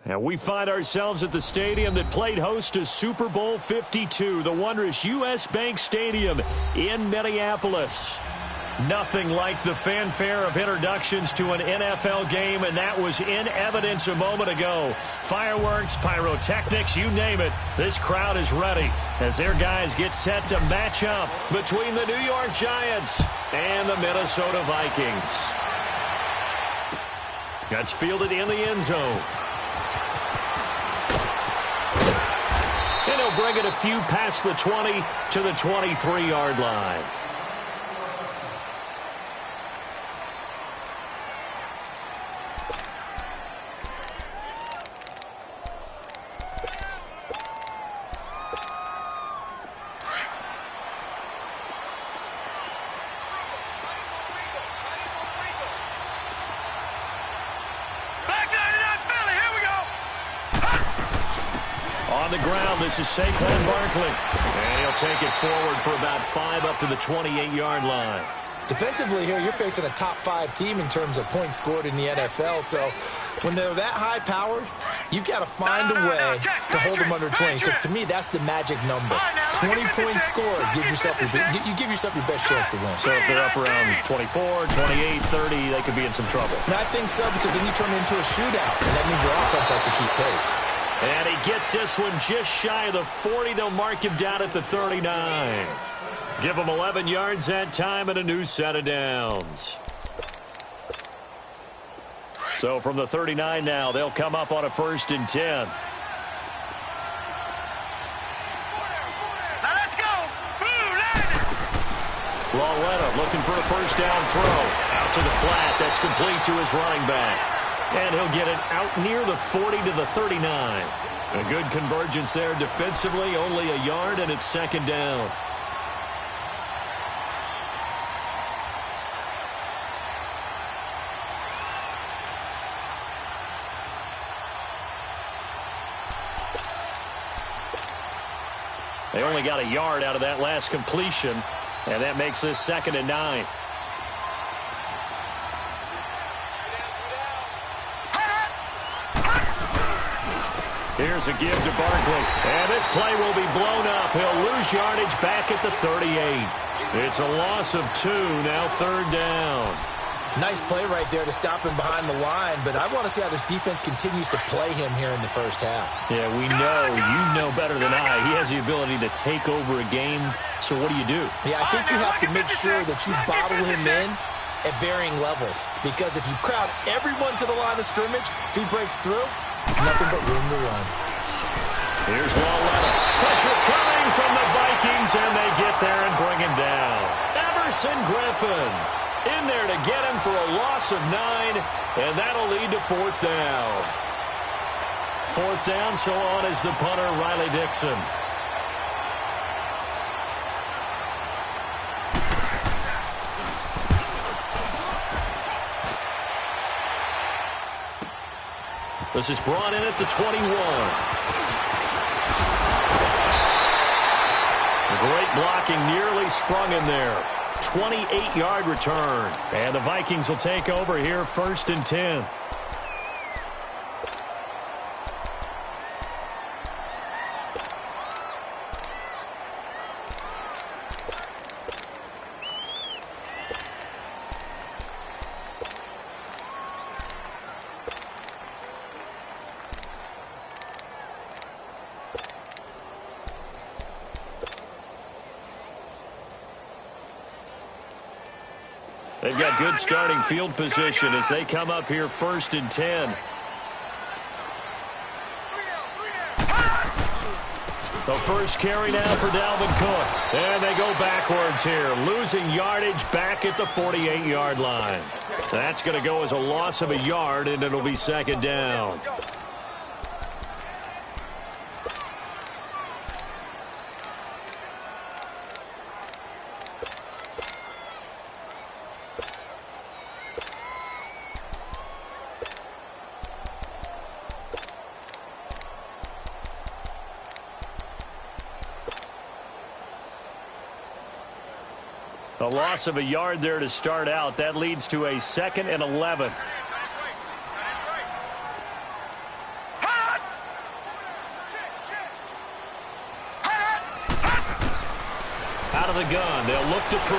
And we find ourselves at the stadium that played host to Super Bowl 52, the wondrous U.S. Bank Stadium in Minneapolis. Nothing like the fanfare of introductions to an NFL game, and that was in evidence a moment ago. Fireworks, pyrotechnics, you name it. This crowd is ready as their guys get set to match up between the New York Giants and the Minnesota Vikings. That's fielded in the end zone. And he'll bring it a few past the 20 to the 23-yard line. On the ground, this is Saquon Barkley. And he'll take it forward for about 5 up to the 28-yard line. Defensively here, you're facing a top-5 team in terms of points scored in the NFL. So when they're that high-powered, you've got to find a way to hold them under 20. Because to me, that's the magic number. 20 points scored, you give yourself your best chance to win. So if they're up around 24, 28, 30, they could be in some trouble. And I think so, because then you turn it into a shootout. And that means your offense has to keep pace. And he gets this one just shy of the 40. They'll mark him down at the 39. Give him 11 yards that time and a new set of downs. So from the 39 now, they'll come up on a 1st and 10. Now let's go. LaLetta looking for a first down throw. Out to the flat. That's complete to his running back. And he'll get it out near the 40 to the 39. A good convergence there defensively, only a yard, and it's 2nd down. They only got a yard out of that last completion, and that makes this 2nd and 9. Here's a give to Barkley. And this play will be blown up. He'll lose yardage back at the 38. It's a loss of 2, now 3rd down. Nice play right there to stop him behind the line, but I want to see how this defense continues to play him here in the first half. Yeah, we know. You know better than I. He has the ability to take over a game, so what do? Yeah, I think you have to make sure that you bottle him in at varying levels, because if you crowd everyone to the line of scrimmage, if he breaks through, there's nothing but room to run. Here's LaLetta. Pressure coming from the Vikings, and they get there and bring him down. Everson Griffin in there to get him for a loss of 9, and that'll lead to 4th down. 4th down, so on is the punter, Riley Dixon. This is brought in at the 21. Great blocking, nearly sprung him there. 28-yard return. And the Vikings will take over here, 1st and 10. They've got good starting field position as they come up here 1st and 10. The first carry now for Dalvin Cook. And they go backwards here, losing yardage back at the 48-yard line. That's going to go as a loss of a yard, and it'll be 2nd down. A loss of a yard there to start out. That leads to a 2nd and 11. the gun. They'll look to throw.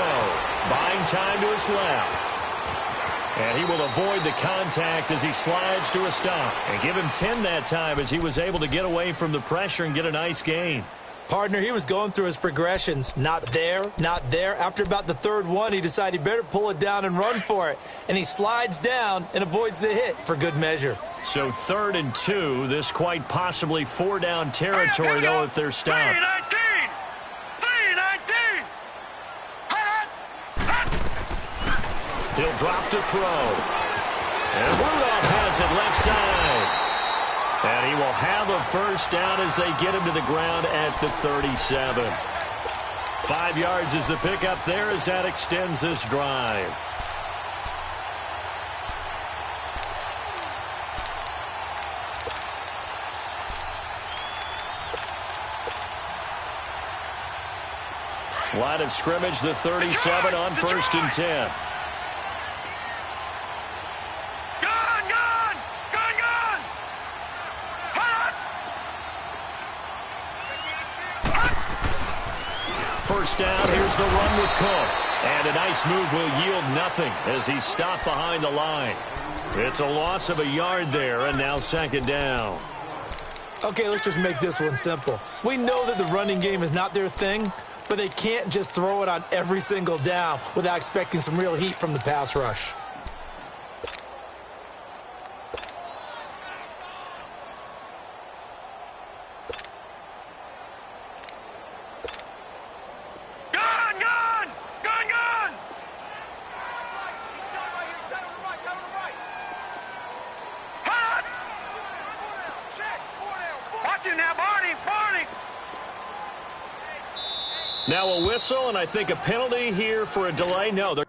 Buying time to his left. And he will avoid the contact as he slides to a stop. And give him 10 that time as he was able to get away from the pressure and get a nice gain. Partner, he was going through his progressions. Not there, not there. After about the third one, he decided he better pull it down and run for it. And he slides down and avoids the hit for good measure. So 3rd and 2. This quite possibly 4-down territory, though, if they're stopped. 3-19. He'll drop to throw. And Rudolph has it left side. And he will have a first down as they get him to the ground at the 37. 5 yards is the pickup there as that extends this drive. Line of scrimmage, the 37 on 1st and 10. First down, here's the run with Cook. And a nice move will yield nothing as he's stopped behind the line. It's a loss of a yard there, and now 2nd down. Okay, let's just make this one simple. We know that the running game is not their thing, but they can't just throw it on every single down without expecting some real heat from the pass rush. Now a whistle, and I think a penalty here for a delay. No, they're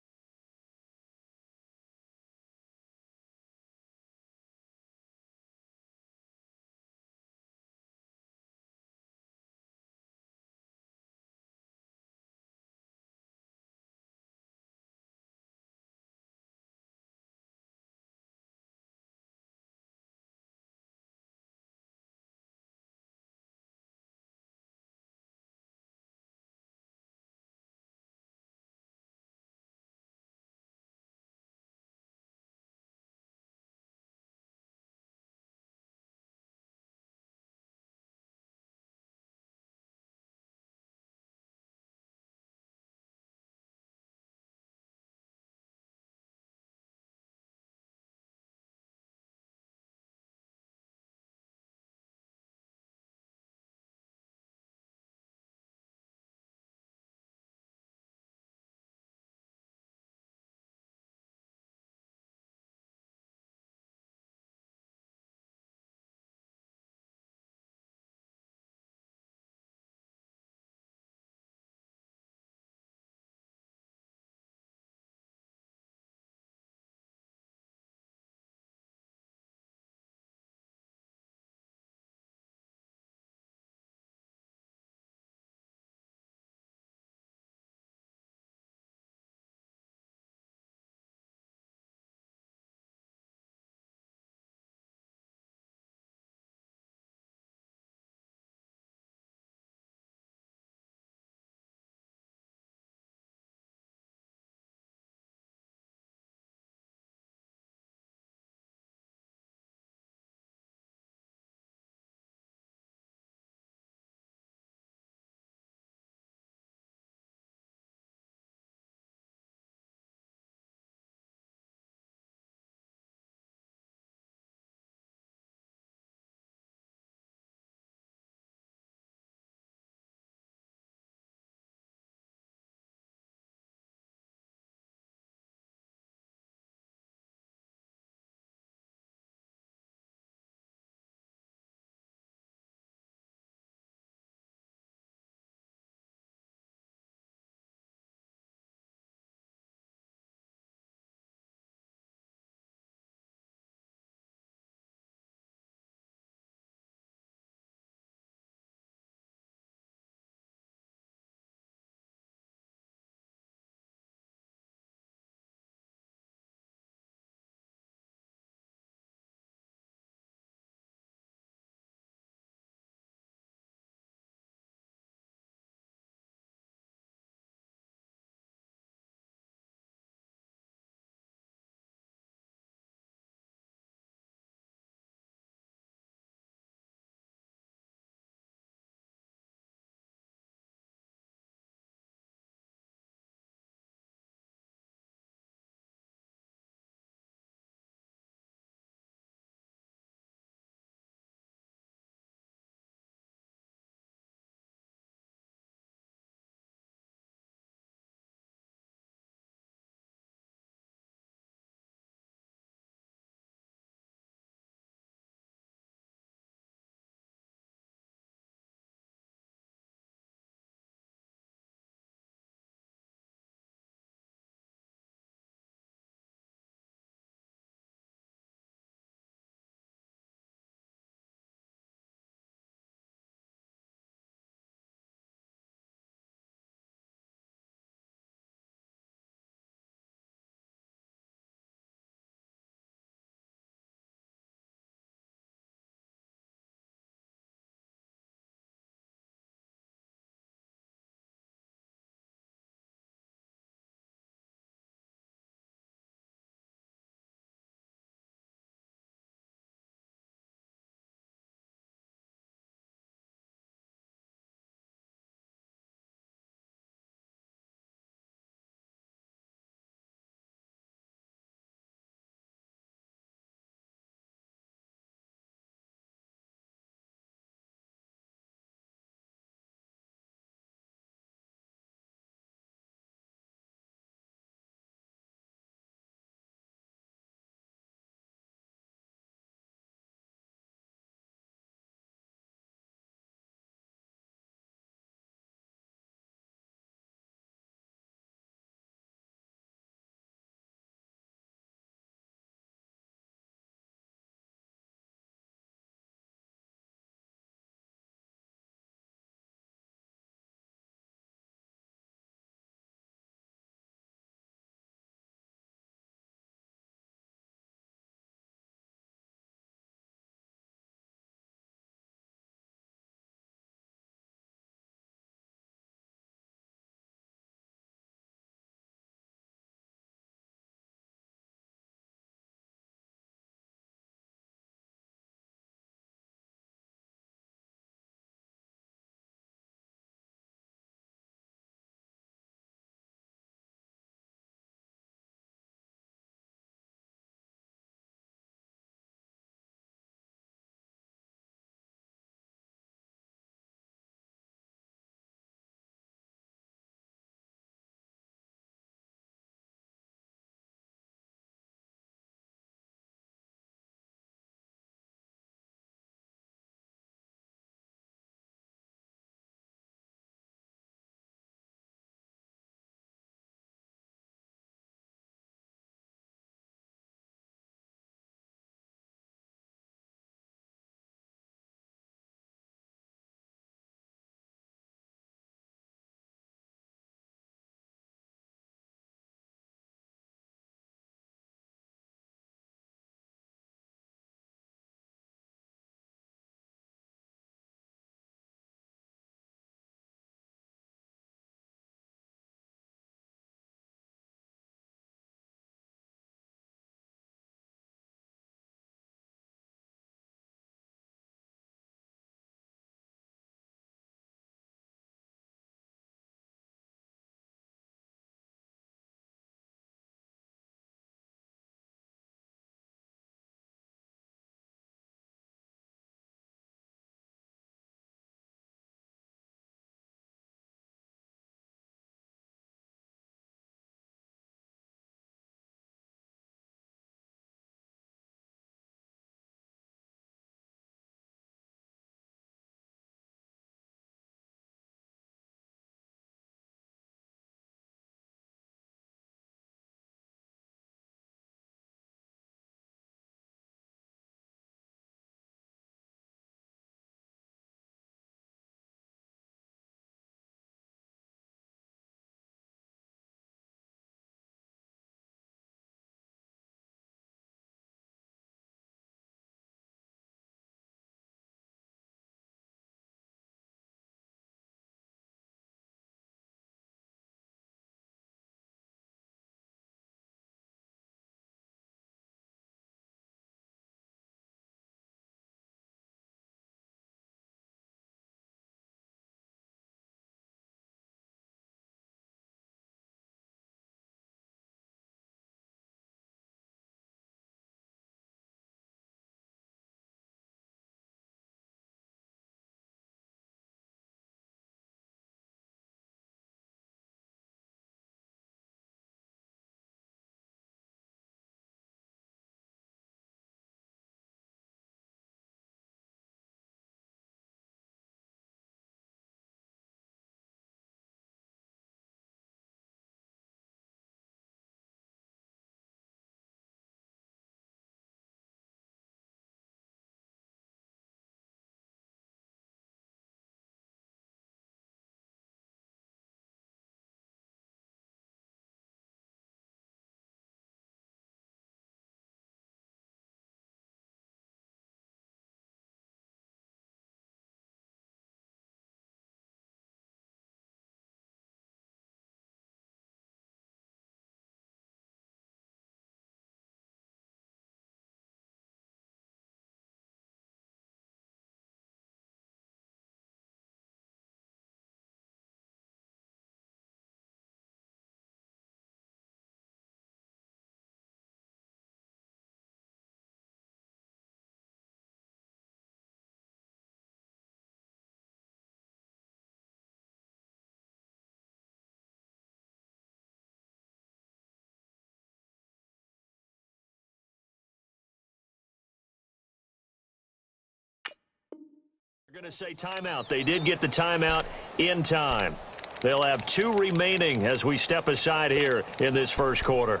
They're going to say timeout. They did get the timeout in time. They'll have 2 remaining as we step aside here in this first quarter.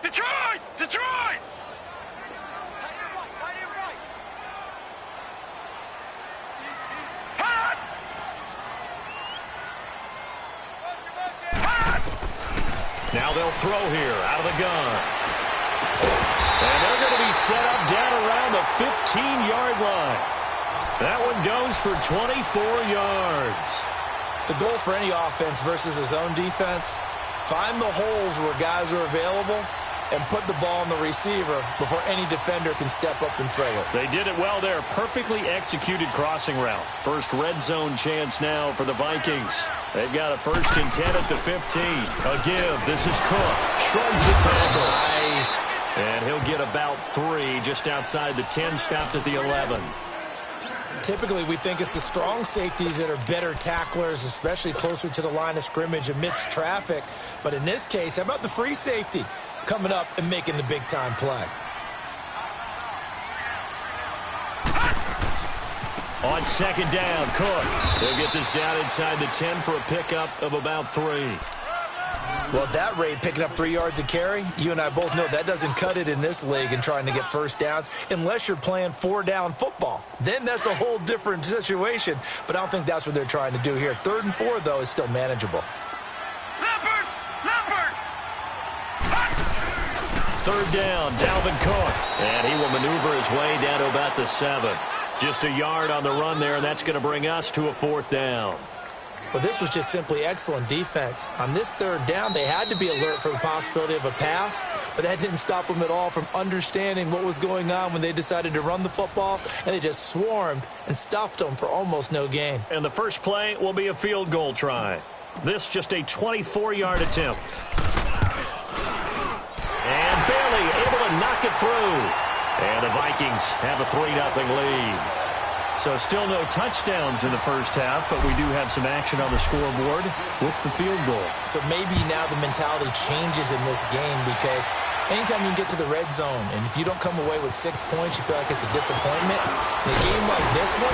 Detroit! Detroit! Now they'll throw here out of the gun. And they're going to be set up down around the 15-yard line. That one goes for 24 yards. The goal for any offense versus his own defense, find the holes where guys are available and put the ball on the receiver before any defender can step up and fill it. They did it well there. Perfectly executed crossing route. First red zone chance now for the Vikings. They've got a 1st and 10 at the 15. A give. This is Cook. Shrugs the tackle. Nice. And he'll get about 3 just outside the 10, stopped at the 11. Typically, we think it's the strong safeties that are better tacklers, especially closer to the line of scrimmage amidst traffic. But in this case, how about the free safety coming up and making the big-time play? On 2nd down, Cook. He'll get this down inside the 10 for a pickup of about 3. Well, at that rate, picking up 3 yards a carry, you and I both know that doesn't cut it in this league and trying to get first downs unless you're playing 4-down football. Then that's a whole different situation, but I don't think that's what they're trying to do here. 3rd and 4, though, is still manageable. Leopard! Leopard! 3rd down, Dalvin Cook. And he will maneuver his way down to about the 7. Just a yard on the run there, and that's going to bring us to a 4th down. Well, this was just simply excellent defense. On this 3rd down, they had to be alert for the possibility of a pass, but that didn't stop them at all from understanding what was going on when they decided to run the football, and they just swarmed and stuffed them for almost no gain. And the first play will be a field goal try. This just a 24-yard attempt. And barely able to knock it through. And the Vikings have a 3-0 lead. So still no touchdowns in the first half, but we do have some action on the scoreboard with the field goal. So maybe now the mentality changes in this game because anytime you can get to the red zone, and if you don't come away with 6 points, you feel like it's a disappointment. In a game like this one,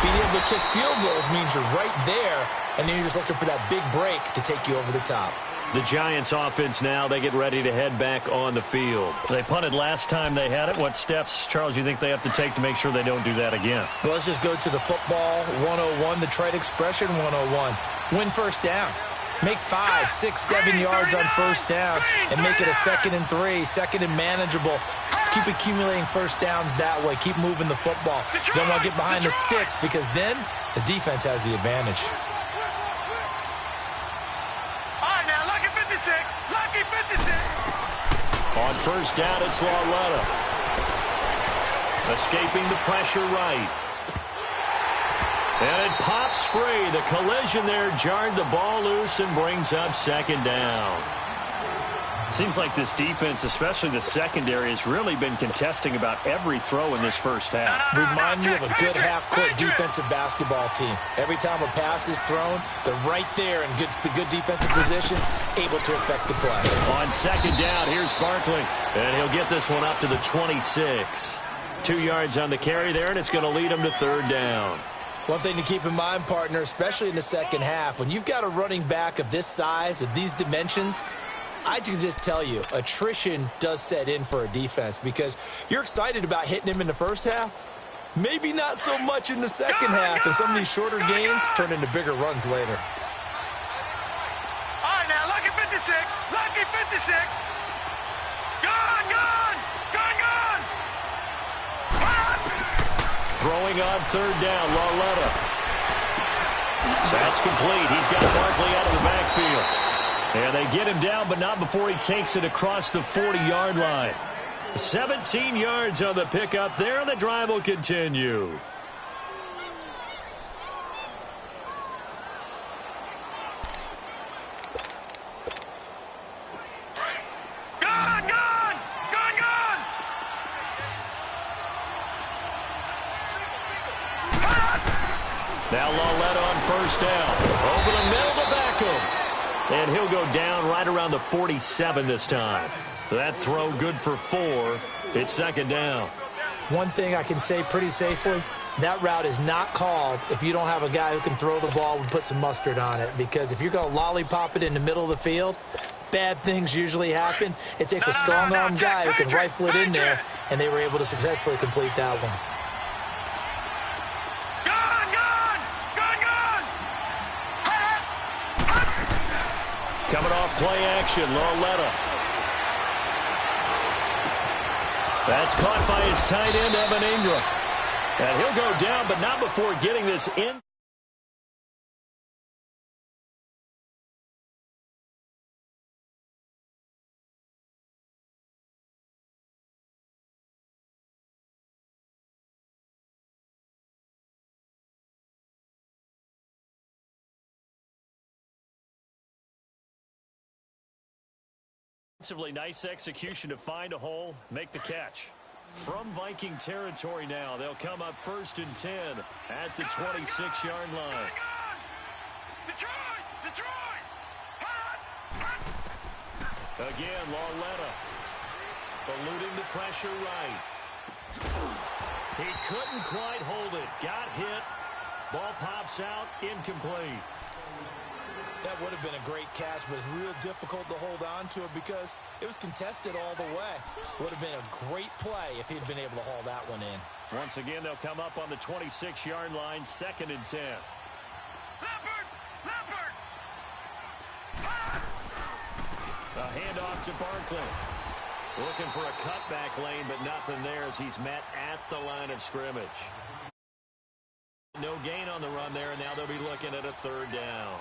being able to kick field goals means you're right there, and then you're just looking for that big break to take you over the top. The Giants offense now, they get ready to head back on the field. They punted last time they had it. What steps, Charles, you think they have to take to make sure they don't do that again? Well, let's just go to the football 101, the trite expression 101. Win first down. Make 5, 6, 7 yards on first down and make it a 2nd and 3, 2nd and manageable. Keep accumulating first downs that way. Keep moving the football. You don't want to get behind the sticks because then the defense has the advantage. Lucky 56. On first down, it's L2lr1ch. Escaping the pressure right. And it pops free. The collision there jarred the ball loose and brings up 2nd down. Seems like this defense, especially the secondary, has really been contesting about every throw in this first half. Remind me of a good half-court defensive basketball team. Every time a pass is thrown, they're right there in good defensive position, able to affect the play. On 2nd down, here's Barkley. And he'll get this one up to the 26. 2 yards on the carry there, and it's going to lead him to 3rd down. One thing to keep in mind, partner, especially in the second half, when you've got a running back of this size, of these dimensions, I can just tell you, attrition does set in for a defense because you're excited about hitting him in the first half. Maybe not so much in the second half, and some of these shorter gains turn into bigger runs later. All right, now, lucky 56. Lucky 56. Gone, gone. Gone, gone. Throwing on 3rd down, L2lr1ch. That's complete. He's got Barkley out of the backfield. And they get him down, but not before he takes it across the 40-yard line. 17 yards on the pickup there, and the drive will continue. Gone, gone. Gone, gone. Now L2lr1ch on first down. Over the middle to Beckham. And he'll go down right around around the 47 this time. That throw good for 4. It's second down. One thing I can say pretty safely, that route is not called if you don't have a guy who can throw the ball and put some mustard on it. Because if you're going to lollipop it in the middle of the field, bad things usually happen. It takes a strong-arm guy who can rifle it in there, and they were able to successfully complete that one. Coming off play action, L2lr1ch. That's caught by his tight end, Evan Ingram. And he'll go down, but not before getting this in. Nice execution to find a hole, make the catch. From Viking territory now, they'll come up 1st and 10 at the 26-yard line. Again, L2lr1ch eluding the pressure right. He couldn't quite hold it. Got hit. Ball pops out, incomplete. That would have been a great catch, but it's real difficult to hold on to it because it was contested all the way. Would have been a great play if he'd been able to haul that one in. Once again, they'll come up on the 26-yard line, 2nd and 10. A handoff to Barkley. Looking for a cutback lane, but nothing there as he's met at the line of scrimmage. No gain on the run there, and now they'll be looking at a 3rd down.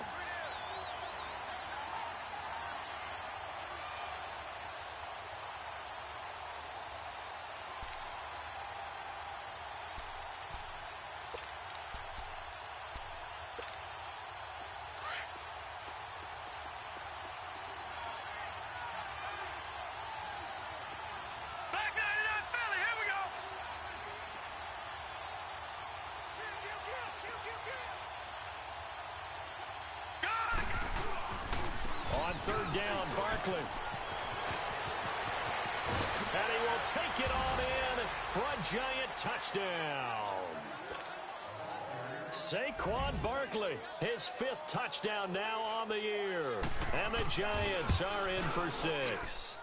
On 3rd down, Barkley. And he will take it on in for a giant touchdown. Saquon Barkley, his 5th touchdown now on the year. And the Giants are in for 6.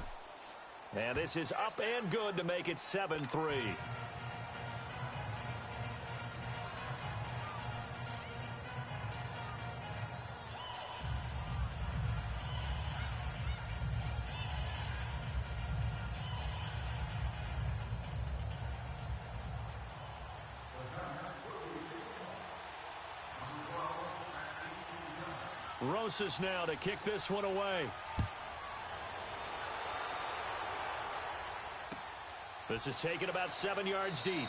And this is up and good to make it 7-3. Rosas now to kick this one away. This is taken about 7 yards deep.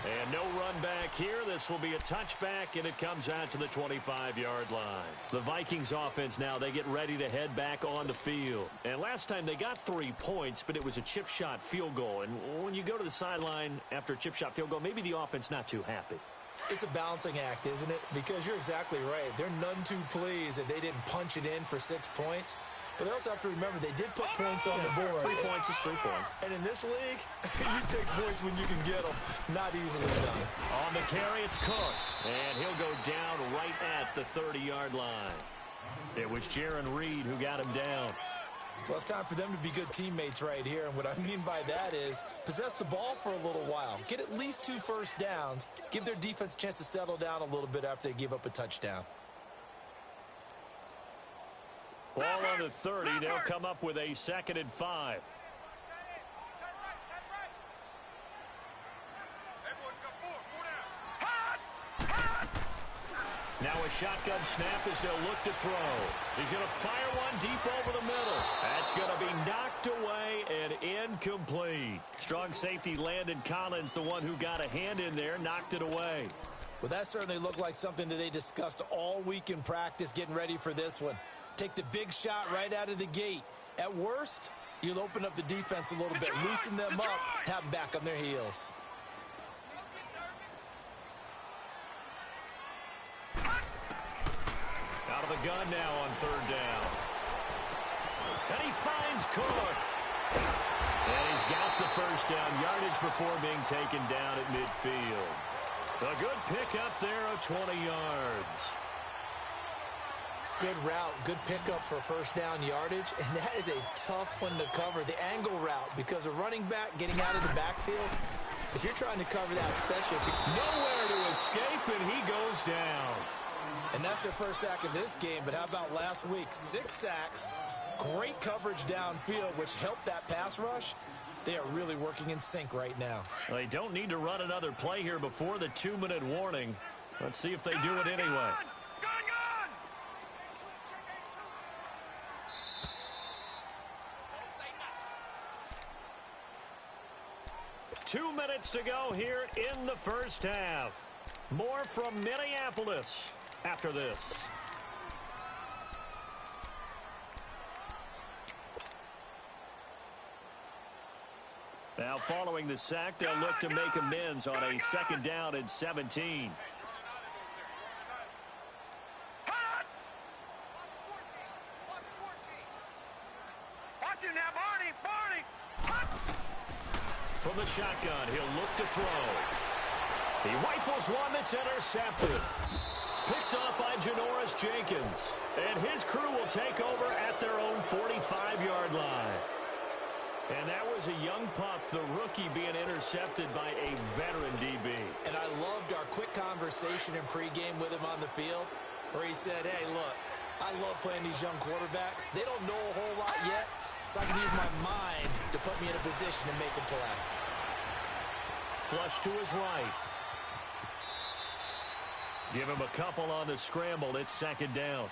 And no run back here. This will be a touchback, and it comes out to the 25-yard line. The Vikings offense now, they get ready to head back on the field. And last time they got 3 points, but it was a chip shot field goal. And when you go to the sideline after a chip shot field goal, maybe the offense not too happy. It's a balancing act, isn't it? Because you're exactly right. They're none too pleased that they didn't punch it in for 6 points. But they also have to remember they did put points on the board. 3 points is 3 points. And in this league, you take points when you can get them. Not easily done. On the carry, it's Cook. And he'll go down right at the 30-yard line. It was Jaron Reed who got him down. Well, it's time for them to be good teammates right here. And what I mean by that is possess the ball for a little while. Get at least 2 first downs. Give their defense a chance to settle down a little bit after they give up a touchdown. Ball on the 30. They'll come up with a 2nd and 5. Now a shotgun snap as they'll look to throw. He's going to fire one deep over the middle. That's going to be knocked away and incomplete. Strong safety Landon Collins, the one who got a hand in there, knocked it away. Well, that certainly looked like something that they discussed all week in practice getting ready for this one. Take the big shot right out of the gate. At worst, you'll open up the defense a little bit, loosen them up, have them back on their heels. Out of the gun now on 3rd down. And he finds Cook. And he's got the first down yardage before being taken down at midfield. A good pickup there of 20 yards. Good route, good pickup for first down yardage, and that is a tough one to cover, the angle route, because a running back getting out of the backfield, if you're trying to cover that, especially if nowhere to escape, and he goes down. And that's their first sack of this game, but how about last week? 6 sacks, great coverage downfield, which helped that pass rush. They are really working in sync right now. Well, they don't need to run another play here before the 2-minute warning. Let's see if they do it anyway. 2 minutes to go here in the first half. More from Minneapolis after this. Now following the sack, they'll look to make amends on a 2nd down and 17. From the shotgun, he'll look to throw. He rifles one that's intercepted. Picked off by Janoris Jenkins. And his crew will take over at their own 45-yard line. And that was a young pup, the rookie, being intercepted by a veteran DB. And I loved our quick conversation in pregame with him on the field, where he said, hey, look, I love playing these young quarterbacks. They don't know a whole lot yet, so I can use my mind to put me in a position to make a play. Flush to his right. Give him a couple on the scramble. It's 2nd down.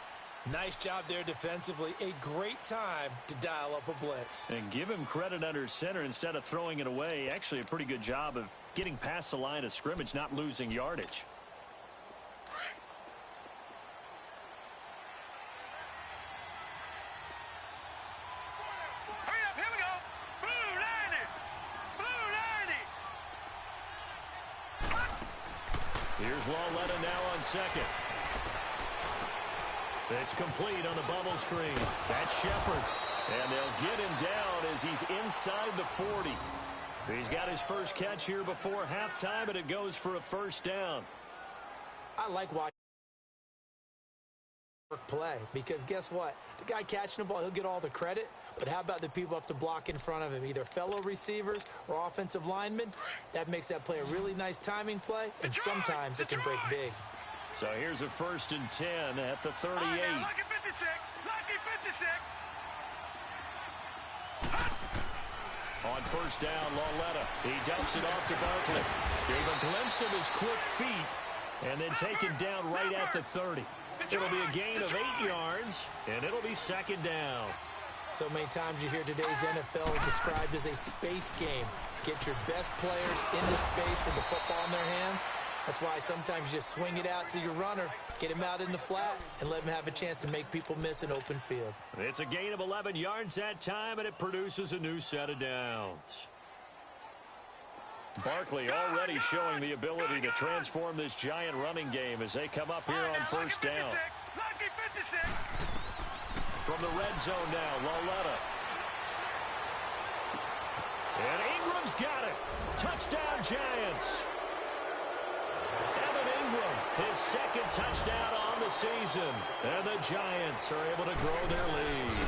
Nice job there defensively. A great time to dial up a blitz. And give him credit under center instead of throwing it away. Actually a pretty good job of getting past the line of scrimmage, not losing yardage. Here's L2lr1ch now on 2nd. It's complete on the bubble screen. That's Shepard. And they'll get him down as he's inside the 40. He's got his first catch here before halftime, and it goes for a 1st down. I like watching play because guess what? The guy catching the ball, he'll get all the credit, but how about the people up to block in front of him, either fellow receivers or offensive linemen? That makes that play a really nice timing play, and sometimes it can break big. So here's a 1st and 10 at the 38. Lucky 56. Lucky 56. On 1st down, L2lr1ch. He dumps it off to Barkley. Gave a glimpse of his quick feet, and then taken down right at the 30. It'll be a gain of 8 yards, and it'll be 2nd down. So many times you hear today's NFL described as a space game. Get your best players into space with the football in their hands. That's why sometimes you just swing it out to your runner, get him out in the flat, and let him have a chance to make people miss an open field. It's a gain of 11 yards that time, and it produces a new set of downs. Barkley already showing the ability to transform this giant running game as they come up here on 1st down. Lucky 56. From the red zone now, L2lr1ch. And Ingram's got it. Touchdown, Giants. Evan Ingram, his 2nd touchdown on the season. And the Giants are able to grow their lead.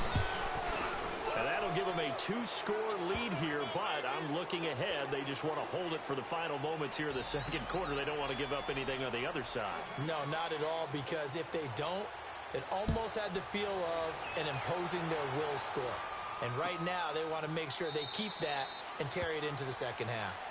And that'll give them a 2-score lead here, but I'm looking ahead. They just want to hold it for the final moments here in the 2nd quarter. They don't want to give up anything on the other side. No, not at all, because if they don't, it almost had the feel of an imposing their will score. And right now, they want to make sure they keep that and carry it into the 2nd half.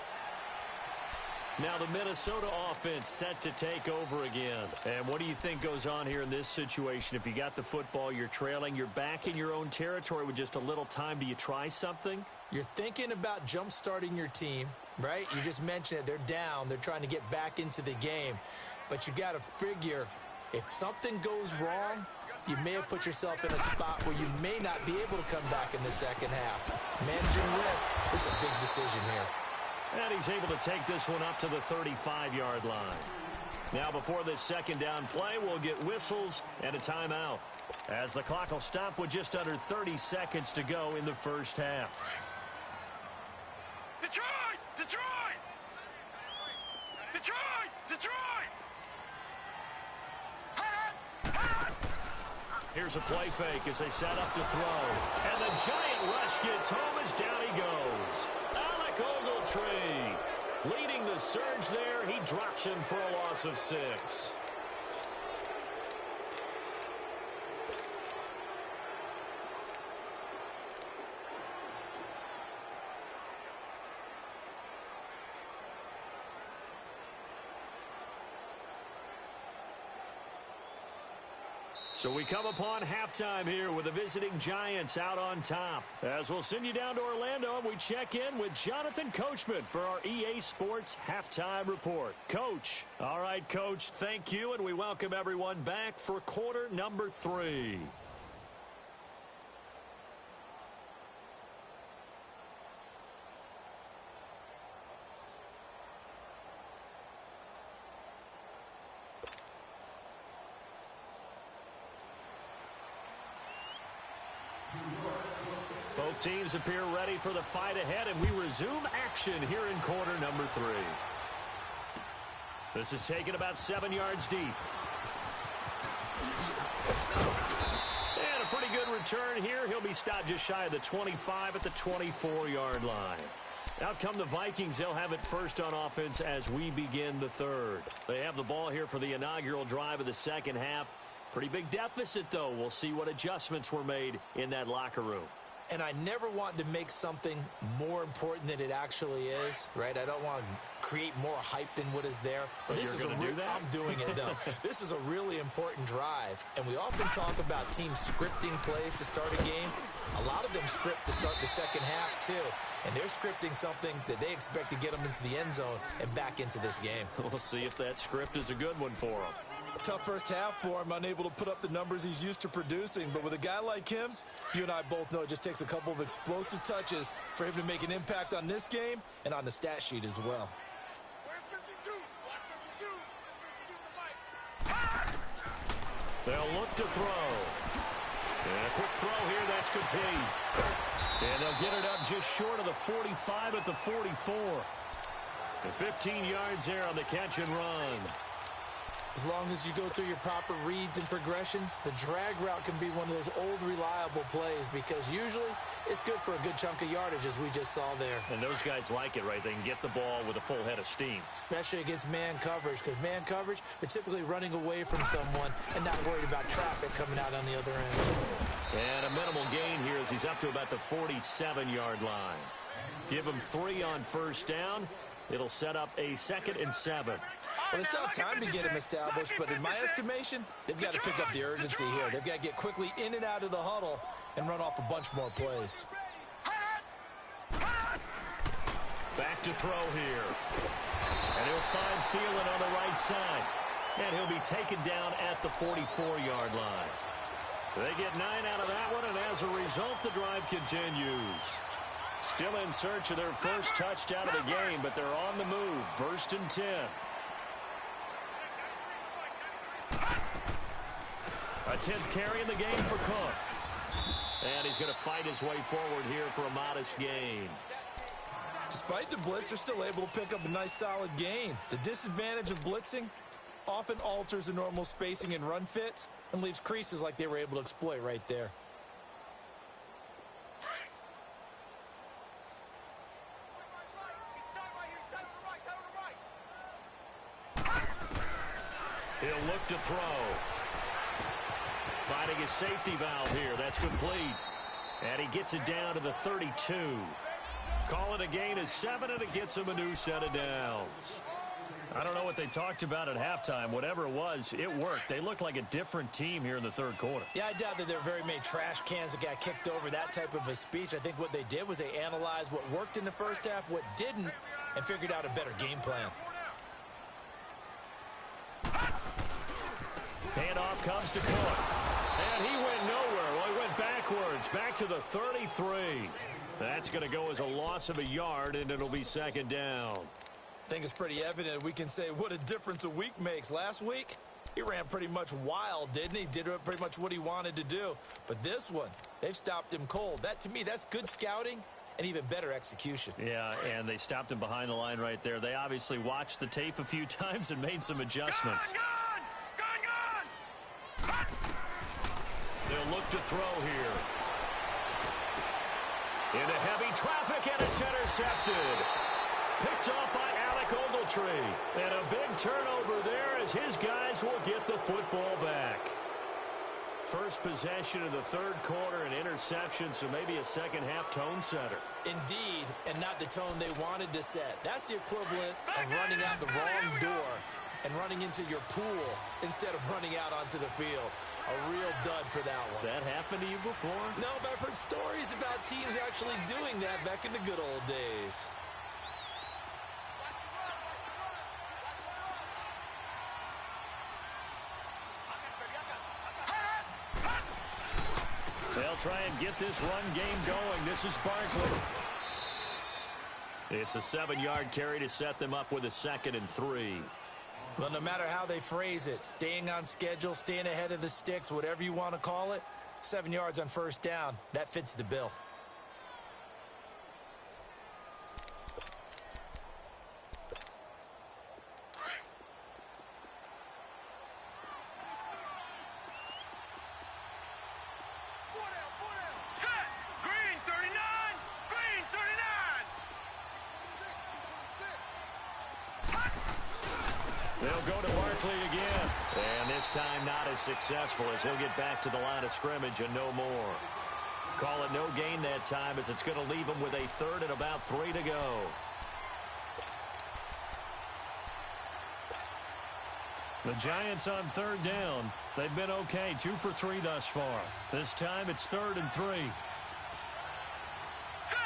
Now the Minnesota offense set to take over again. And what do you think goes on here in this situation? If you got the football, you're trailing, you're back in your own territory with just a little time. Do you try something? You're thinking about jump-starting your team, right? You just mentioned it. They're down. They're trying to get back into the game. But you got to figure if something goes wrong, you may have put yourself in a spot where you may not be able to come back in the 2nd half. Managing risk is a big decision here. And he's able to take this one up to the 35-yard line. Now before this 2nd down play, we'll get whistles and a timeout. as the clock will stop with just under 30 seconds to go in the first half. Detroit! Detroit! Detroit! Detroit! Here's a play fake as they set up to throw. And the giant rush gets home as down he goes. L2lr1ch leading the surge there. He drops him for a loss of 6. So we come upon halftime here with the visiting Giants out on top. As we'll send you down to Orlando, and we check in with Jonathan Coachman for our EA Sports Halftime Report. Coach. All right, Coach, thank you, and we welcome everyone back for quarter number 3. Both teams appear ready for the fight ahead, and we resume action here in quarter number 3. This is taken about 7 yards deep. And a pretty good return here. He'll be stopped just shy of the 25 at the 24-yard line. Out come the Vikings. They'll have it first on offense as we begin the third. They have the ball here for the inaugural drive of the second half. Pretty big deficit, though. We'll see what adjustments were made in that locker room. And I never want to make something more important than it actually is, right? I don't want to create more hype than what is there. But this is I'm doing it, though. This is a really important drive. And we often talk about teams scripting plays to start a game. A lot of them script to start the second half, too. And they're scripting something that they expect to get them into the end zone and back into this game. We'll see if that script is a good one for them. Tough first half for him, unable to put up the numbers he's used to producing. But with a guy like him, you and I both know it just takes a couple of explosive touches for him to make an impact on this game and on the stat sheet as well. Where's 52? Watch 52. 52's the mic. They'll look to throw. And a quick throw here, that's complete. And they'll get it up just short of the 45 at the 44. And 15 yards there on the catch and run. As long as you go through your proper reads and progressions, the drag route can be one of those old reliable plays because usually it's good for a good chunk of yardage, as we just saw there. And those guys like it, right? They can get the ball with a full head of steam. Especially against man coverage, because man coverage, they're typically running away from someone and not worried about traffic coming out on the other end. And a minimal gain here as he's up to about the 47-yard line. Give him 3 on first down. It'll set up a 2nd and 7. Well, they still have time to get him established, but in my estimation, they've got to pick up the urgency here. They've got to get quickly in and out of the huddle and run off a bunch more plays. Back to throw here. And he'll find Thielen on the right side. And he'll be taken down at the 44-yard line. They get 9 out of that one, and as a result, the drive continues. Still in search of their first touchdown of the game, but they're on the move. 1st and 10. A 10th carry in the game for Cook. And he's going to fight his way forward here for a modest gain. Despite the blitz, they're still able to pick up a nice solid gain. The disadvantage of blitzing often alters the normal spacing and run fits and leaves creases like they were able to exploit right there. He'll look to throw. Finding his safety valve here. That's complete. And he gets it down to the 32. Call it a gain of 7, and it gets him a new set of downs. I don't know what they talked about at halftime. Whatever it was, it worked. They looked like a different team here in the third quarter. Yeah, I doubt that there were very many trash cans that got kicked over, that type of a speech. I think what they did was they analyzed what worked in the first half, what didn't, and figured out a better game plan. Handoff comes to Cook. And he went nowhere. Well, he went backwards, back to the 33. That's going to go as a loss of a yard, and it'll be 2nd down. I think it's pretty evident we can say what a difference a week makes. Last week, He ran pretty much wild, didn't he? Did pretty much what he wanted to do. But this one, they've stopped him cold. That, to me, that's good scouting and even better execution. Yeah, and they stopped him behind the line right there. They obviously watched the tape a few times and made some adjustments. Gone! They'll look to throw here. Into heavy traffic, and it's intercepted. Picked off by L2lr1ch. And a big turnover there as his guys will get the football back. First possession of the third quarter, an interception, so maybe a second-half tone setter. Indeed, and not the tone they wanted to set. That's the equivalent of running out the wrong door and running into your pool instead of running out onto the field. A real dud for that one. Has that happened to you before? No, but I've heard stories about teams actually doing that back in the good old days. They'll try and get this run game going. This is Barkley. It's a 7-yard carry to set them up with a 2nd and 3. Well, no matter how they phrase it, staying on schedule, staying ahead of the sticks, whatever you want to call it, 7 yards on first down, that fits the bill. Set! Green 39! Green 39! They'll go to Barkley again. And this time not as successful as he'll get back to the line of scrimmage and no more. Call it no gain that time as it's going to leave him with a 3rd and about 3 to go. The Giants on 3rd down. They've been okay, 2 for 3 thus far. This time it's 3rd and 3. Set!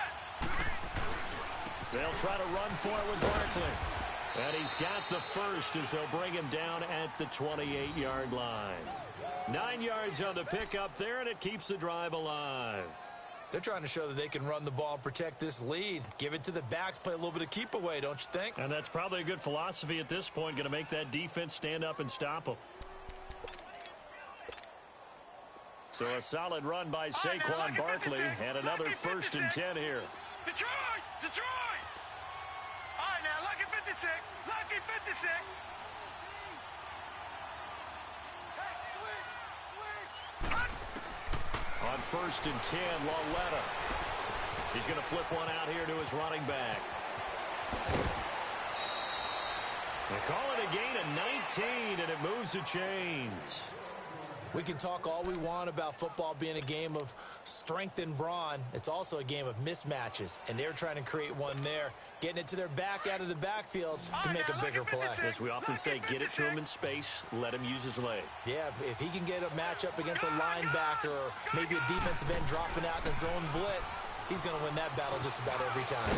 They'll try to run for it with Barkley. And he's got the first as they'll bring him down at the 28-yard line. 9 yards on the pickup there, and it keeps the drive alive. They're trying to show that they can run the ball and protect this lead. Give it to the backs, play a little bit of keep away, don't you think? And that's probably a good philosophy at this point, going to make that defense stand up and stop them. So a solid run by Saquon Barkley, and another 1st and 10 here. Detroit! Detroit! All right, now, lucky 56. Lucky 56. On 1st and 10, Loletta. He's going to flip one out here to his running back. They call it a gain of 19, and it moves the chains. We can talk all we want about football being a game of strength and brawn. It's also a game of mismatches, and they're trying to create one there, getting it to their back out of the backfield to make a bigger play. As we often say, get it to him in space, let him use his leg. Yeah, if he can get a matchup against a linebacker or maybe a defensive end dropping out in a zone blitz, he's going to win that battle just about every time.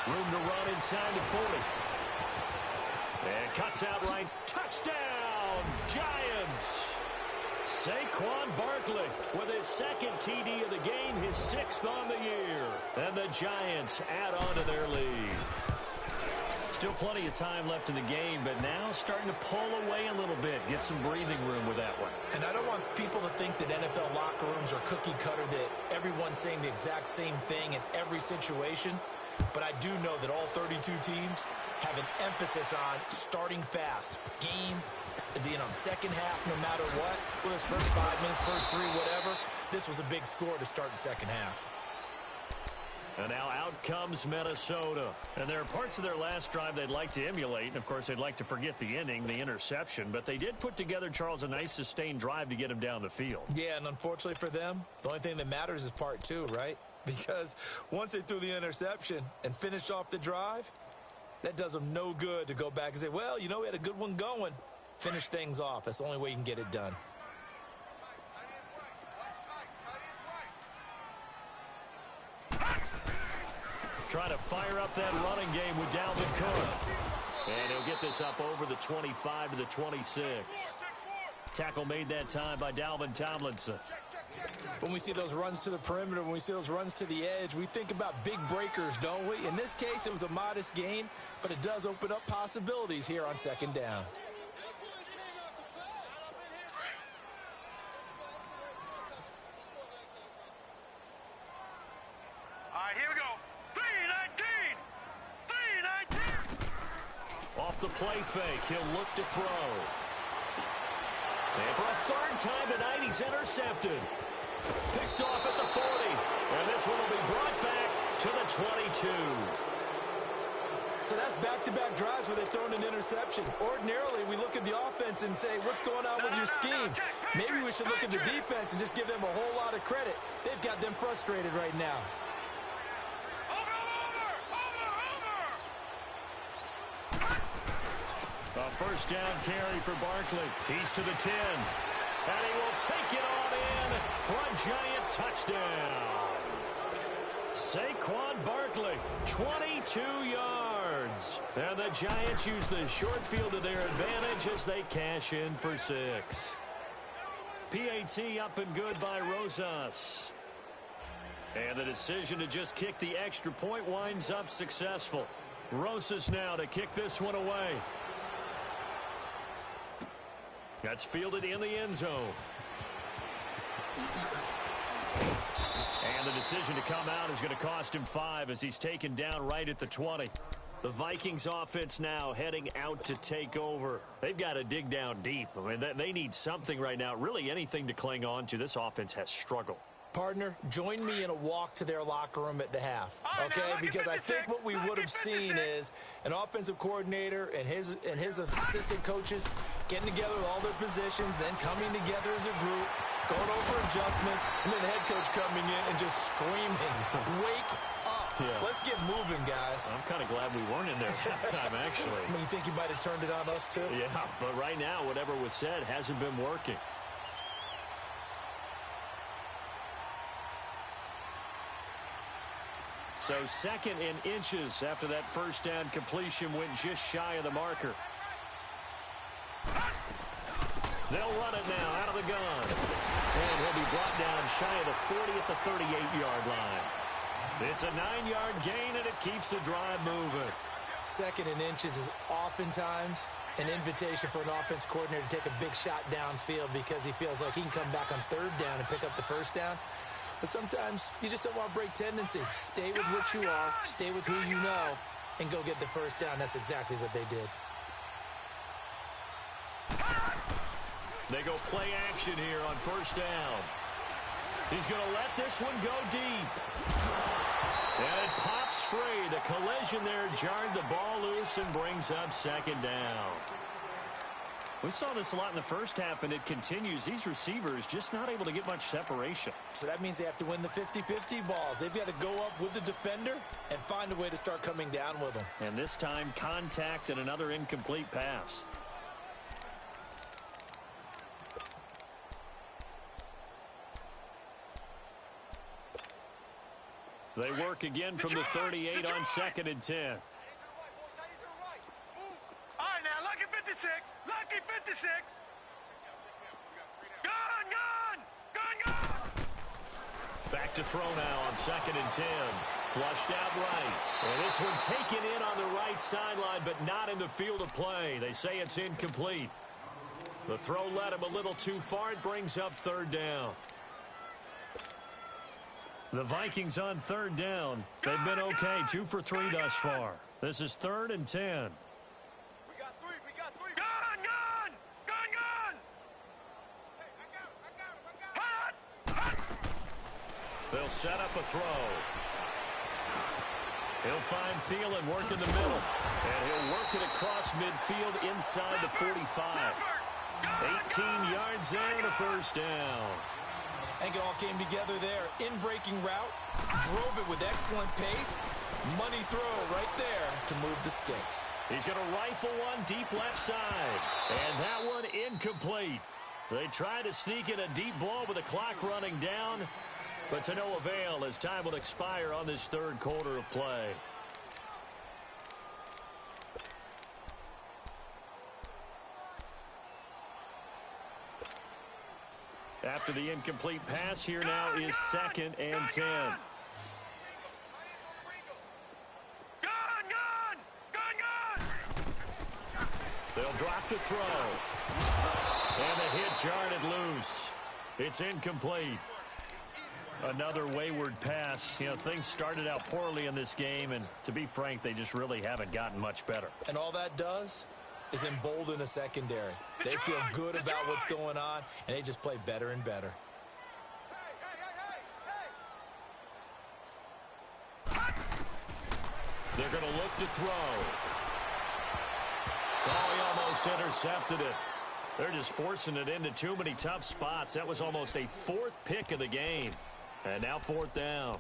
Room to run inside the 40. And cuts out right. Touchdown, Giants! Saquon Barkley with his 2nd TD of the game, his 6th on the year. And the Giants add on to their lead. Still plenty of time left in the game, but now starting to pull away a little bit, get some breathing room with that one. And I don't want people to think that NFL locker rooms are cookie cutter, that everyone's saying the exact same thing in every situation. But I do know that all 32 teams have an emphasis on starting fast. Game, second half, no matter what. Well, this first 5 minutes, first 3, whatever. This was a big score to start the second half. And now out comes Minnesota. And there are parts of their last drive they'd like to emulate. And, of course, they'd like to forget the ending, the interception. But they did put together, Charles, a nice sustained drive to get him down the field. Yeah, and unfortunately for them, the only thing that matters is part 2, right? Because once they threw the interception and finished off the drive, that does them no good to go back and say, well, you know, we had a good one going. Finish things off. That's the only way you can get it done. Trying to fire up that running game with Dalvin Cook. And he'll get this up over the 25 to the 26. Tackle made that time by Dalvin Tomlinson. When we see those runs to the perimeter, when we see those runs to the edge, we think about big breakers, don't we? In this case, it was a modest gain, but it does open up possibilities here on 2nd down. off the play fake. He'll look to throw. And for a third time tonight, he's intercepted. Picked off at the 40. And this one will be brought back to the 22. So that's back-to-back drives where they've thrown an interception. Ordinarily, we look at the offense and say, what's going on with your scheme? Maybe we should look at the defense and just give them a whole lot of credit. They've got them frustrated right now. A first down carry for Barkley. He's to the 10. And he will take it on in for a giant touchdown. Saquon Barkley, 22 yards. And the Giants use the short field to their advantage as they cash in for 6. PAT up and good by Rosas. And the decision to just kick the extra point winds up successful. Rosas now to kick this one away. That's fielded in the end zone. And the decision to come out is going to cost him 5 as he's taken down right at the 20. The Vikings offense now heading out to take over. They've got to dig down deep. I mean, they need something right now, really anything to cling on to. This offense has struggled. Partner, join me in a walk to their locker room at the half, okay? Because I think what we would have seen is an offensive coordinator and his assistant coaches getting together with all their positions, then coming together as a group, going over adjustments, and then the head coach coming in and just screaming, wake up. Yeah. Let's get moving, guys. I'm kind of glad we weren't in there at halftime, actually. I mean, you think you might have turned it on us, too? Yeah, but right now, whatever was said hasn't been working. So 2nd and inches after that first down completion went just shy of the marker. They'll run it now out of the gun. And he'll be brought down shy of the 40 at the 38-yard line. It's a 9-yard gain, and it keeps the drive moving. 2nd and inches is oftentimes an invitation for an offense coordinator to take a big shot downfield because he feels like he can come back on 3rd down and pick up the first down. But sometimes you just don't want to break tendency. Stay with what you are, stay with who you know, and go get the first down. That's exactly what they did. They go play action here on first down. He's going to let this one go deep. And it pops free. The collision there jarred the ball loose and brings up 2nd down. We saw this a lot in the first half, and it continues. These receivers just not able to get much separation. So that means they have to win the 50-50 balls. They've got to go up with the defender and find a way to start coming down with them. And this time, contact and another incomplete pass. They work again from the 38 on 2nd and 10. All right, now, lucky 56. Lucky 56. Gone! Back to throw now on 2nd and 10. Flushed out right. And this one taken in on the right sideline, but not in the field of play. They say it's incomplete. The throw led him a little too far. It brings up 3rd down. The Vikings on 3rd down. They've been okay, 2 for 3 thus far. This is 3rd and 10. We got three. Gone! Hey, I got him. They'll set up a throw. He'll find Thielen working the middle. And he'll work it across midfield inside the 45. 18 yards there and a first down. I think it all came together there. In-breaking route, drove it with excellent pace. Money throw right there to move the sticks. He's going to rifle one deep left side. And that one incomplete. They try to sneak in a deep ball with the clock running down, but to no avail as time will expire on this 3rd quarter of play. After the incomplete pass, here now is 2nd and 10. They'll drop the throw. And the hit jarred it loose. It's incomplete. Another wayward pass. You know, things started out poorly in this game, and to be frank, they just really haven't gotten much better. And all that does is embolden a secondary. They feel good about what's going on, and they just play better and better. They're going to look to throw. Oh, he almost intercepted it. They're just forcing it into too many tough spots. That was almost a fourth pick of the game. And now fourth down.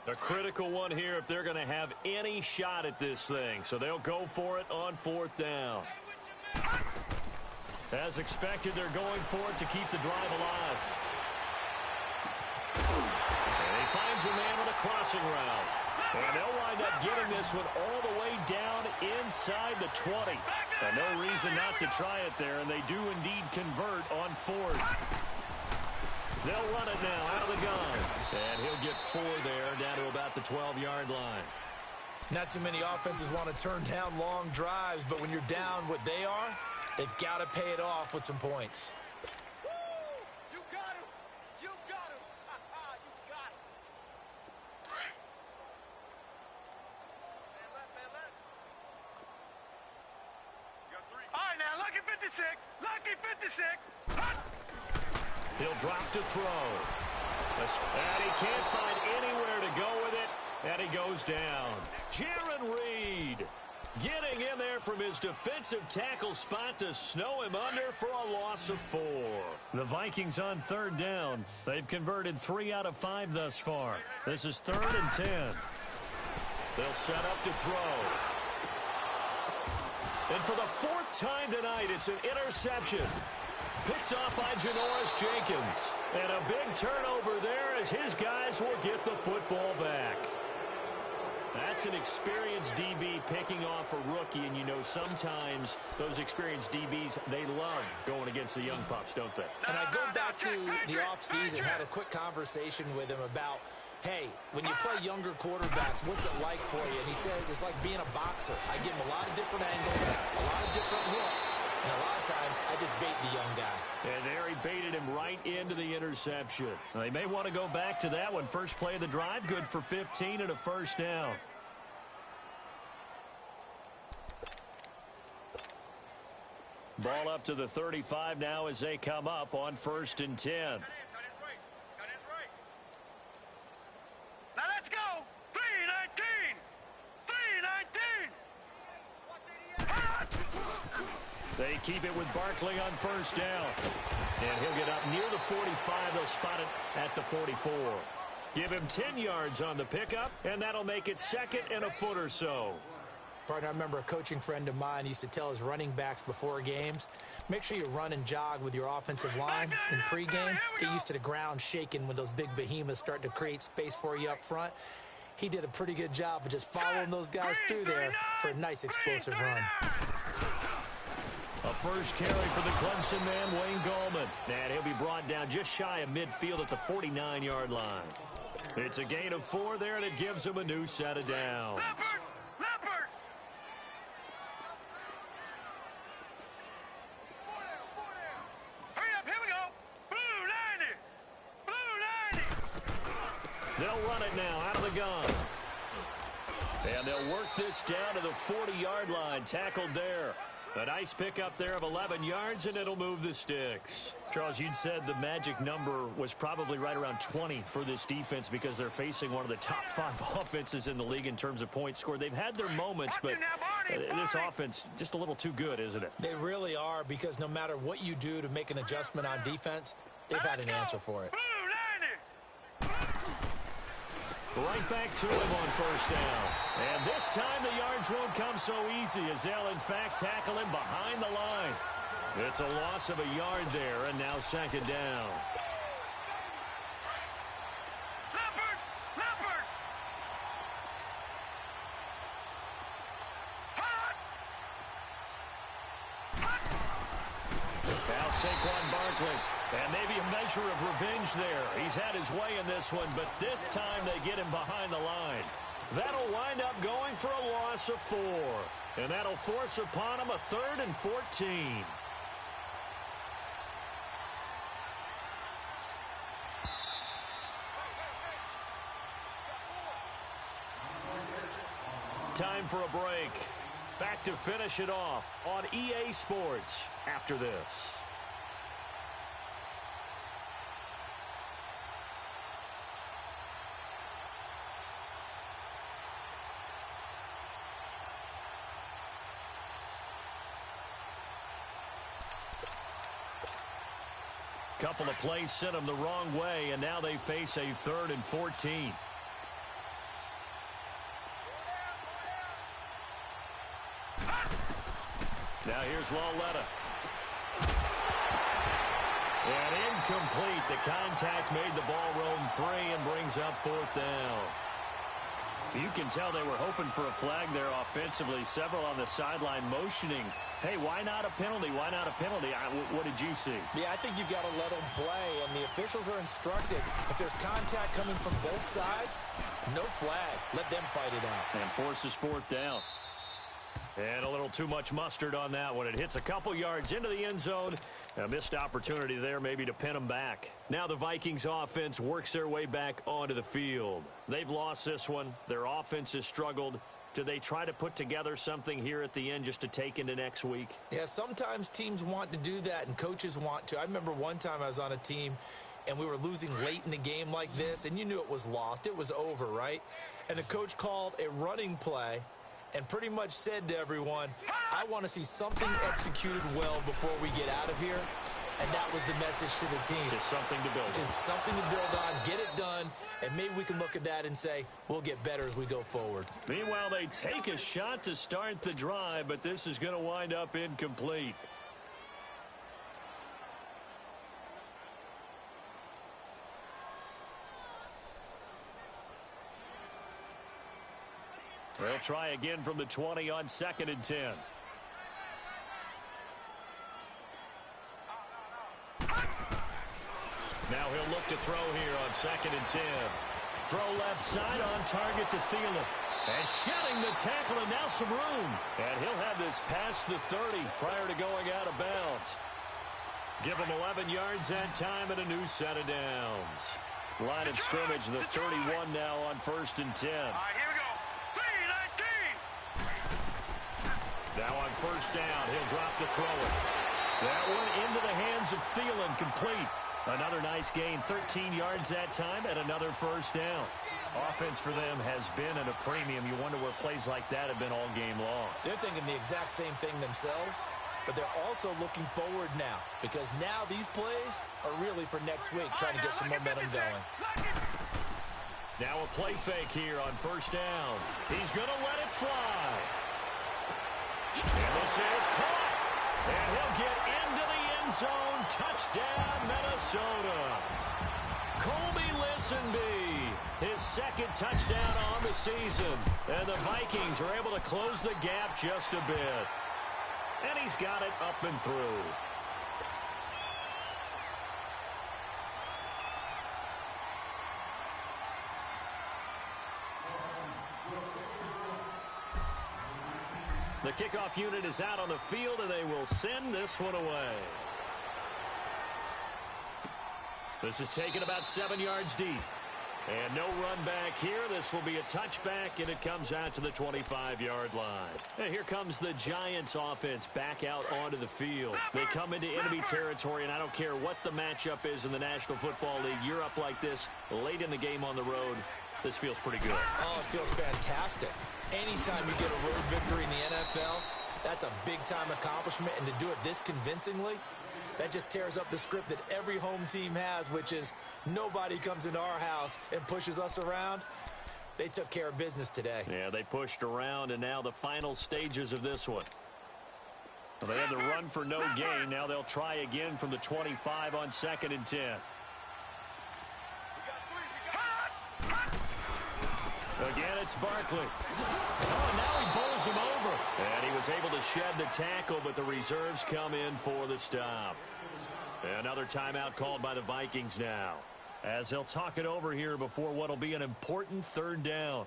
A critical one here if they're going to have any shot at this thing. So they'll go for it on fourth down. As expected, they're going for it to keep the drive alive. And he finds a man on a crossing route. And they'll wind up getting this one all the way down inside the 20. And no reason not to try it there, and they do indeed convert on fourth. They'll run it now out of the gun. And he'll get 4 there, down to about the 12-yard line. Not too many offenses want to turn down long drives, but when you're down what they are, they've got to pay it off with some points. You got him. You got him. You got him. Man left. You got 3. All right, now, lucky 56. Lucky 56. He'll drop to throw. And he can't find anywhere to go with it. And he goes down. Jaron Reed getting in there from his defensive tackle spot to snow him under for a loss of 4. The Vikings on third down. They've converted 3 out of 5 thus far. This is 3rd and 10. They'll set up to throw. And for the 4th time tonight, it's an interception. Picked off by Janoris Jenkins. And a big turnover there as his guys will get the football back. That's an experienced DB picking off a rookie, and you know sometimes those experienced DBs, they love going against the young pups, don't they? And I go back to the offseason, had a quick conversation with him about, hey, when you play younger quarterbacks, what's it like for you? And he says it's like being a boxer. I give him a lot of different angles, a lot of different looks, and a lot of times I just bait the young guy. And there he baited him right into the interception. They may want to go back to that one. First play of the drive, good for 15 and a first down. Ball up to the 35 now as they come up on 1st and 10. Now let's go. 3-19. 3-19. They keep it with Barkley on first down. And he'll get up near the 45. They'll spot it at the 44. Give him 10 yards on the pickup, and that'll make it 2nd and a foot or so. Partner, I remember a coaching friend of mine used to tell his running backs before games, make sure you run and jog with your offensive line in pregame. Get used to the ground shaking when those big behemoths start to create space for you up front. He did a pretty good job of just following those guys through there for a nice explosive run. A first carry for the Clemson man, Wayne Gallman. And he'll be brought down just shy of midfield at the 49-yard line. It's a gain of 4 there, and it gives him a new set of downs. Leopard. Hurry up, here we go. Blue 90. They'll run it now out of the gun. And they'll work this down to the 40-yard line, tackled there. A nice pickup there of 11 yards, and it'll move the sticks. Charles, you'd said the magic number was probably right around 20 for this defense because they're facing one of the top 5 offenses in the league in terms of points scored. They've had their moments, but this offense just a little too good, isn't it? They really are, because no matter what you do to make an adjustment on defense, they've had an answer for it. Right back to him on first down. And this time the yards won't come so easy as they'll, in fact, tackle him behind the line. It's a loss of a yard there, and now 2nd down. Leopard. Now Saquon Barkley. And maybe a measure of revenge there. He's had his way in this one, but this time they get him behind the line. That'll wind up going for a loss of 4. And that'll force upon him a 3rd and 14. time for a break. Back to finish it off on EA Sports after this. Couple of plays sent them the wrong way, and now they face a 3rd and 14. Now here's L2lr1ch. And incomplete. The contact made the ball roam free and brings up 4th down. You can tell they were hoping for a flag there offensively. Several on the sideline motioning. Hey, why not a penalty? Why not a penalty? What did you see? Yeah, I think you've got to let them play, and the officials are instructed. If there's contact coming from both sides, no flag. Let them fight it out. And forces 4th down. And a little too much mustard on that one. It hits a couple yards into the end zone. A missed opportunity there maybe to pin them back. Now the Vikings offense works their way back onto the field. They've lost this one. Their offense has struggled. Do they try to put together something here at the end just to take into next week? Yeah, sometimes teams want to do that and coaches want to. I remember one time I was on a team and we were losing late in the game like this, and you knew it was lost. It was over, right? And the coach called a running play and pretty much said to everyone, I want to see something executed well before we get out of here. And that was the message to the team. Just something to build on. Just something to build on, get it done, and maybe we can look at that and say, we'll get better as we go forward. Meanwhile, they take a shot to start the drive, but this is going to wind up incomplete. They'll try again from the 20 on 2nd and 10. Now he'll look to throw here on 2nd and 10. Throw left side on target to Thielen. And shedding the tackle, and now some room. And he'll have this past the 30 prior to going out of bounds. Give him 11 yards that time and a new set of downs. Line of scrimmage, the 31 now on 1st and 10. All right, here we go. 3-19. Now on 1st down, he'll drop to throw it. That one into the hands of Thielen, complete. Another nice gain, 13 yards that time, and another 1st down. Offense for them has been at a premium. You wonder where plays like that have been all game long. They're thinking the exact same thing themselves, but they're also looking forward now, because now these plays are really for next week, trying to get some momentum going. Now a play fake here on 1st down. He's going to let it fly. And this is caught. And he'll get into the end zone. Touchdown, Minnesota. Colby Listenby, his 2nd touchdown on the season. And the Vikings are able to close the gap just a bit. And he's got it up and through. The kickoff unit is out on the field, and they will send this one away. This is taken about 7 yards deep. And no run back here. This will be a touchback, and it comes out to the 25-yard line. And here comes the Giants offense back out onto the field. They come into enemy territory, and I don't care what the matchup is in the National Football League. You're up like this late in the game on the road. This feels pretty good. Oh, it feels fantastic. Anytime you get a road victory in the NFL, that's a big-time accomplishment, and to do it this convincingly, that just tears up the script that every home team has, which is nobody comes into our house and pushes us around. They took care of business today. Yeah, they pushed around, and now the final stages of this one. Well, they had the run for no gain. Now they'll try again from the 25 on 2nd and 10. Again, it's Barkley. Oh, now he bowls him over. And he was able to shed the tackle, but the reserves come in for the stop. Another timeout called by the Vikings now, as they'll talk it over here before what will be an important 3rd down.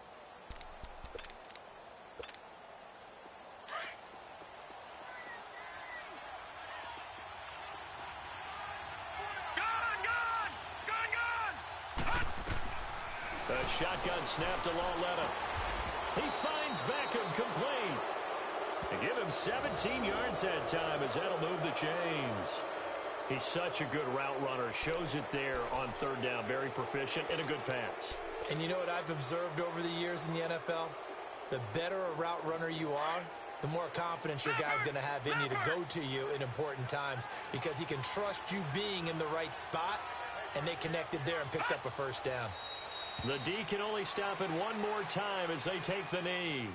The shotgun snap to L2lr1ch. He finds Beckham complete. They give him 17 yards that time as that'll move the chains. He's such a good route runner. Shows it there on third down. Very proficient and a good pass. And you know what I've observed over the years in the NFL? The better a route runner you are, the more confidence your guy's going to have in you to go to you in important times because he can trust you being in the right spot, and they connected there and picked up a first down. The D can only stop it one more time as they take the knee.